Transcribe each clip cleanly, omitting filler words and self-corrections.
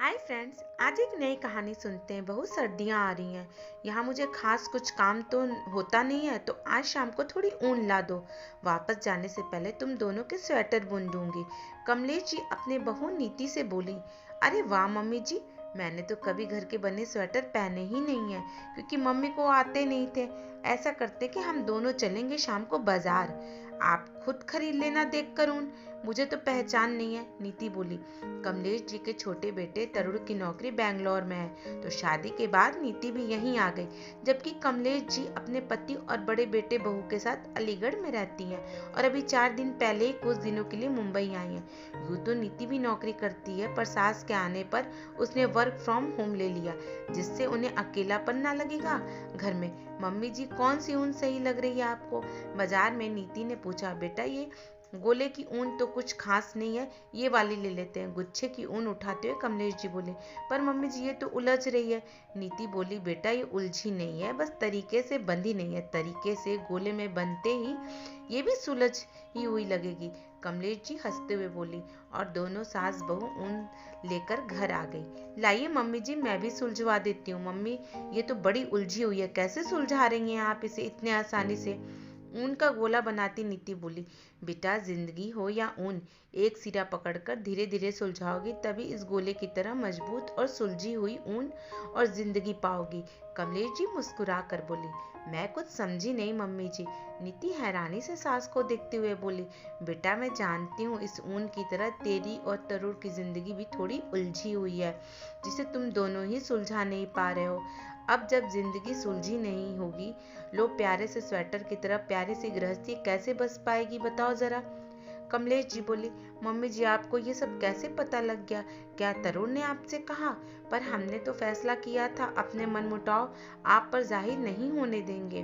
Hi friends, आज एक नई कहानी सुनते हैं। बहुत सर्दियां आ रही हैं। यहाँ मुझे खास कुछ काम तो होता नहीं है, तो आज शाम को थोड़ी ऊन ला दो। वापस जाने से पहले तुम दोनों के स्वेटर बुन दूंगी। कमलेश जी अपने बहू नीति से बोली। अरे वाह मम्मी जी, मैंने तो कभी घर के बने स्वेटर पहने ही नहीं है, क्योंकि मम्मी को आते नहीं थे। ऐसा करते कि हम दोनों चलेंगे शाम को बाजार। आप खुद खरीद लेना देख कर ऊन, मुझे तो पहचान नहीं है, नीति बोली। कमलेश जी के छोटे बेटे तरुण की नौकरी बैंगलोर में है, तो शादी के बाद नीति भी यहीं आ गई, जबकि कमलेश जी अपने पति और बड़े बेटे बहू के साथ अलीगढ़ में रहती हैं और अभी 4 दिन पहले ही कुछ दिनों के लिए मुंबई आई हैं। यूँ तो नीति भी नौकरी करती है, पर सास के आने पर उसने वर्क फ्रॉम होम ले लिया, जिससे उन्हें अकेलापन ना लगेगा घर में। मम्मी जी, कौन सी ऊन सही लग रही है आपको? बाजार में नीति ने पूछा। बेटा, ये गोले की ऊन तो कुछ खास नहीं है, ये वाली ले लेते हैं, गुच्छे की ऊन उठाते हुए कमलेश जी बोले। पर मम्मी जी, ये तो उलझ रही है। नीति बोली। बेटा, ये उलझी नहीं है, बस तरीके से बंधी नहीं है। तरीके से गोले में बनते ही ये भी सुलझ ही हुई लगेगी, कमलेश जी हंसते हुए बोली। और दोनों सास बहू ऊन लेकर घर आ गई। लाइए मम्मी जी, मैं भी सुलझवा देती हूँ। मम्मी, ये तो बड़ी उलझी हुई है, कैसे सुलझा रही हैं आप इसे इतने आसानी से? ऊन का गोला बनाती नीति बोली। बेटा, जिंदगी हो या ऊन, एक सिरा पकड़कर धीरे धीरे सुलझाओगी, तभी इस गोले की तरह मजबूत और सुलझी हुई ऊन और जिंदगी पाओगी। कमलेश जी मुस्कुरा कर बोली। मैं कुछ समझी नहीं मम्मी जी, नीति हैरानी से सास को देखते हुए बोली। बेटा, मैं जानती हूँ इस ऊन की तरह तेरी और तरुण की जिंदगी भी थोड़ी उलझी हुई है, जिसे तुम दोनों ही सुलझा नहीं पा रहे हो। अब जब जिंदगी सुलझी नहीं होगी, लो प्यारे से स्वेटर की तरह प्यारी सी गृहस्थी कैसे बस पाएगी, बताओ जरा? कमलेश जी बोली। मम्मी जी, आपको ये सब कैसे पता लग गया? क्या तरुण ने आपसे कहा? पर हमने तो फैसला किया था, अपने मनमुटाव आप पर जाहिर नहीं होने देंगे।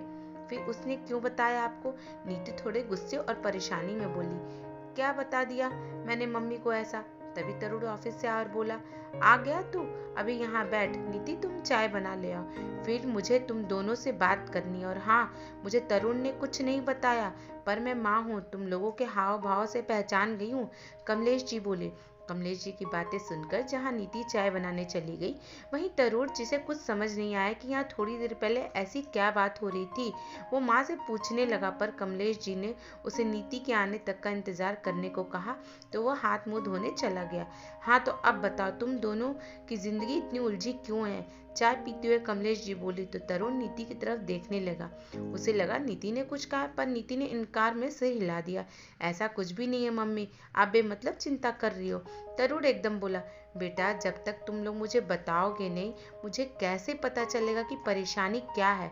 फिर उसने क्यों बताया आपको? नीति थोड़े गुस्से और परेशानी में बोली। क्या बता दिया मैंने मम्मी को ऐसा? तभी तरुण ऑफिस से आया और बोला। आ गया तू? अभी यहाँ बैठ, नीति तुम चाय बना ले आओ, फिर मुझे तुम दोनों से बात करनी है। और हाँ, मुझे तरुण ने कुछ नहीं बताया, पर मैं माँ हूँ, तुम लोगों के हाव भाव से पहचान गई हूँ, कमलेश जी बोले। कमलेश जी की बातें सुनकर जहाँ नीति चाय बनाने चली गई, वहीं तरुण, जिसे कुछ समझ नहीं आया कि यहाँ थोड़ी देर पहले ऐसी क्या बात हो रही थी, वो माँ से पूछने लगा। पर कमलेश जी ने उसे नीति के आने तक का इंतजार करने को कहा, तो वह हाथ मुंह धोने चला गया। हाँ, तो अब बताओ, तुम दोनों की जिंदगी इतनी उलझी क्यों है? चाय पीते हुए कमलेश जी बोली। तो तरुण नीति की तरफ देखने लगा। उसे लगा नीति ने कुछ कहा, पर नीति ने इनकार में सिर हिला दिया। ऐसा कुछ भी नहीं है मम्मी, आप बेमतलब चिंता कर रही हो। तरुण एकदम बोला। बेटा, जब तक तुम लोग मुझे बताओगे नहीं, मुझे कैसे पता चलेगा कि परेशानी क्या है?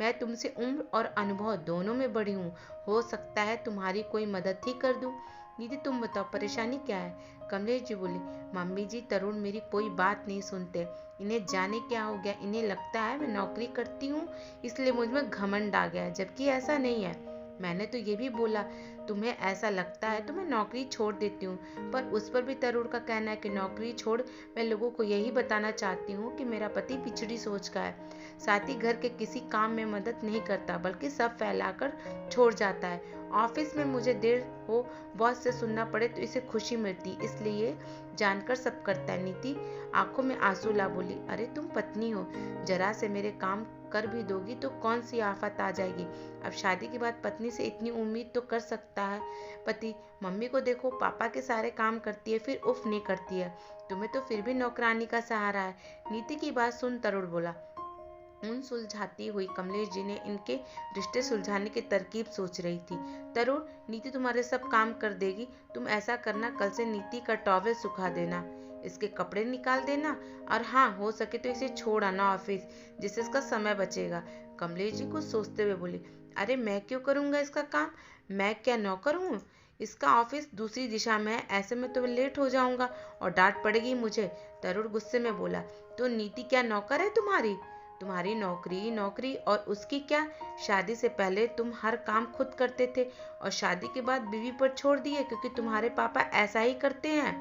मैं तुमसे उम्र और अनुभव दोनों में बड़ी हूँ, हो सकता है तुम्हारी कोई मदद ही कर दूँ। नीति, तुम बताओ, परेशानी क्या है? कमलेश जी बोली। मम्मी जी, तरुण मेरी कोई बात नहीं सुनते, इन्हें जाने क्या हो गया। इन्हें लगता है मैं नौकरी करती हूँ, इसलिए मुझ में घमंड आ गया है, जबकि ऐसा नहीं है। मैंने तो ये भी बोला, तुम्हें ऐसा लगता है तो मैं नौकरी छोड़ देती हूँ, पर उस पर भी तरुण का कहना है कि नौकरी छोड़, मैं लोगों को यही बताना चाहती हूँ कि मेरा पति पिछड़ी सोच का है, साथ ही घर के किसी काम में मदद नहीं करता, बल्कि सब फैलाकर छोड़ जाता है। ऑफिस में मुझे देर हो, बॉस से सुनना पड़े तो इसे खुशी मिलती, इसलिए जानकर सब करता है। नीति आंखों में आंसू ला बोली। अरे तुम पत्नी हो, जरा से मेरे काम कर भी दोगी तो कौन सी आफत आ जाएगी? अब शादी के बाद पत्नी से इतनी उम्मीद तो कर सकता है पति। मम्मी को देखो, पापा के सारे काम करती है, फिर उफ नहीं करती है। तुम्हें तो फिर भी नौकरानी का सहारा है। नीति की बात सुन तरुण बोला। ऊन सुलझाती हुई कमलेश जी ने इनके रिश्ते सुलझाने की तरकीब सोच रही थी। तरुण, नीति तुम्हारे सब काम कर देगी, तुम ऐसा करना, कल से नीति का टॉवेल सुखा देना, इसके कपड़े निकाल देना, और हाँ, हो सके तो इसे छोड़ आना ऑफिस, जिससे इसका समय बचेगा। कमलेश जी कुछ सोचते हुए बोली। अरे मैं क्यों करूँगा इसका काम? मैं क्या नौकर हूँ? इसका ऑफिस दूसरी दिशा में है, ऐसे में तो मैं लेट हो जाऊंगा और डांट पड़ेगी मुझे। तरुण गुस्से में बोला। तो नीति क्या नौकर है तुम्हारी? तुम्हारी नौकरी नौकरी, और उसकी क्या? शादी से पहले तुम हर काम खुद करते थे, और शादी के बाद बीवी पर छोड़ दिए, क्योंकि तुम्हारे पापा ऐसा ही करते हैं।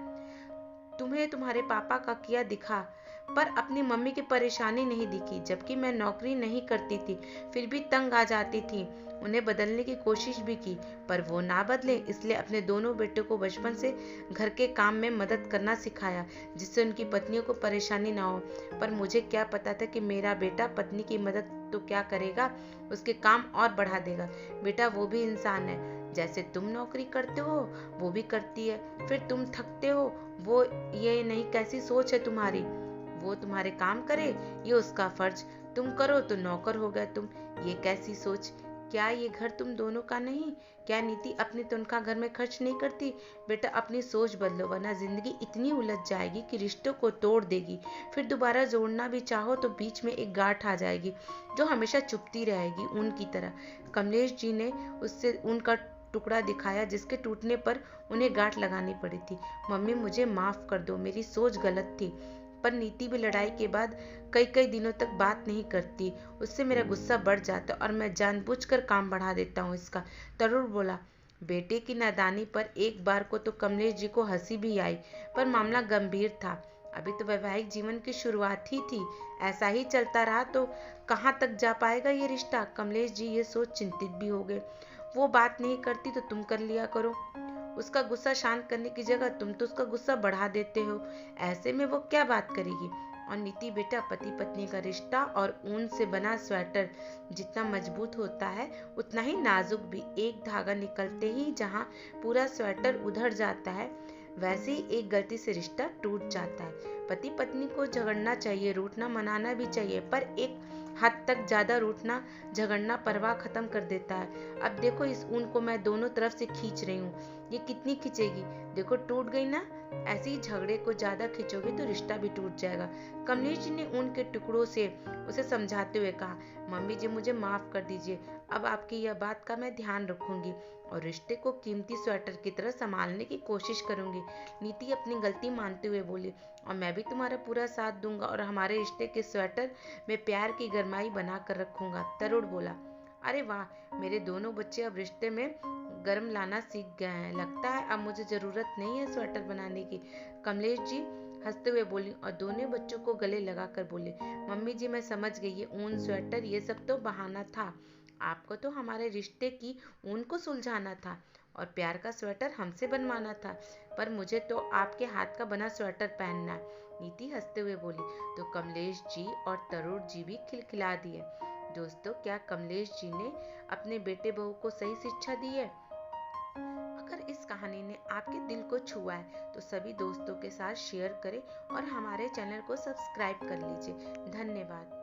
तुम्हें तुम्हारे पापा का किया दिखा, पर अपनी मम्मी की परेशानी नहीं दिखी, जबकि मैं नौकरी नहीं करती थी फिर भी तंग आ जाती थी। उन्हें बदलने की कोशिश भी की पर वो ना बदले, इसलिए अपने दोनों बेटों को बचपन से घर के काम में मदद करना सिखाया, जिससे उनकी पत्नियों को परेशानी ना हो। पर मुझे क्या पता था कि मेरा बेटा पत्नी की मदद तो क्या करेगा, उसके काम और बढ़ा देगा। बेटा वो भी इंसान है, जैसे तुम नौकरी करते हो वो भी करती है, फिर तुम थकते हो वो, ये नहीं कैसी सोच है तुम्हारी। वो तुम्हारे काम करे ये उसका फर्ज, तुम करो तो नौकर हो गए तुम, ये कैसी सोच। क्या ये घर तुम दोनों का नहीं? क्या नीति अपनी तनख्वाह घर में खर्च नहीं करती? बेटा अपनी सोच बदलो, वरना जिंदगी इतनी उलझ जाएगी कि रिश्तों को तोड़ देगी। फिर दोबारा जोड़ना भी चाहो तो बीच में एक गांठ आ जाएगी जो हमेशा चुभती रहेगी ऊन की तरह। कमलेश जी ने उससे ऊन का टुकड़ा दिखाया जिसके टूटने पर उन्हें गांठ लगानी पड़ी थी। मम्मी मुझे माफ कर दो, मेरी सोच गलत थी। पर नीति भी लड़ाई के बाद कई कई दिनों तक बात नहीं करती, उससे मेरा गुस्सा बढ़ जाता और मैं जानबूझकर काम बढ़ा देता हूँ इसका। तरुण बोला। बेटे की नादानी पर एक बार को तो कमलेश जी को हंसी भी आई, पर मामला गंभीर था। अभी तो वैवाहिक जीवन की शुरुआत ही थी, ऐसा ही चलता रहा तो कहाँ तक जा पाएगा ये रिश्ता। कमलेश जी ये सोच चिंतित भी हो गए। वो बात नहीं करती तो तुम कर लिया करो, उसका गुस्सा शांत करने की जगह तुम तो उसका गुस्सा बढ़ा देते हो, ऐसे में वो क्या बात करेगी। और नीति बेटा, पति पत्नी का रिश्ता और ऊन से बना स्वेटर जितना मजबूत होता है उतना ही नाजुक भी। एक धागा निकलते ही जहाँ पूरा स्वेटर उधड़ जाता है, वैसे ही एक गलती से रिश्ता टूट जाता है। पति पत्नी को झगड़ना चाहिए, रूठना मनाना भी चाहिए, पर एक हद तक ज्यादा रूठना झगड़ना परवाह खत्म कर देता है। अब देखो इस ऊन को मैं दोनों तरफ से खींच रही हूँ, ये कितनी खींचेगी, देखो टूट गई ना। ऐसे ही झगड़े को ज्यादा खींचोगे तो रिश्ता भी टूट जाएगा। कमलेश जी ने ऊन के टुकड़ों से उसे समझाते हुए कहा, मम्मी जी मुझे माफ कर दीजिए, अब आपकी यह बात का मैं ध्यान रखूंगी और रिश्ते को कीमती स्वेटर की तरह संभालने की कोशिश करूंगी। नीति अपनी गलती मानते हुए बोली, और मैं भी तुम्हारा पूरा साथ दूंगा और हमारे रिश्ते के स्वेटर में प्यार की गरमाई बना कर रखूंगा। तरुण बोला। अरे वाह, मेरे दोनों बच्चे अब रिश्ते में गर्म लाना सीख गए हैं, लगता है अब मुझे जरूरत नहीं है स्वेटर बनाने की। कमलेश जी हंसते हुए बोली और दोनों बच्चों को गले लगाकर बोले, मम्मी जी मैं समझ गई, ये ऊन स्वेटर ये सब तो बहाना था, आपको तो हमारे रिश्ते की ऊन को सुलझाना था और प्यार का स्वेटर हमसे बनवाना था, पर मुझे तो आपके हाथ का बना स्वेटर पहनना है। नीति हंसते हुए बोली तो कमलेश जी और तरुण जी भी खिलखिला दिए। दोस्तों, क्या कमलेश जी ने अपने बेटे बहू को सही शिक्षा दी है? अगर इस कहानी ने आपके दिल को छुआ है तो सभी दोस्तों के साथ शेयर करें और हमारे चैनल को सब्सक्राइब कर लीजिए। धन्यवाद।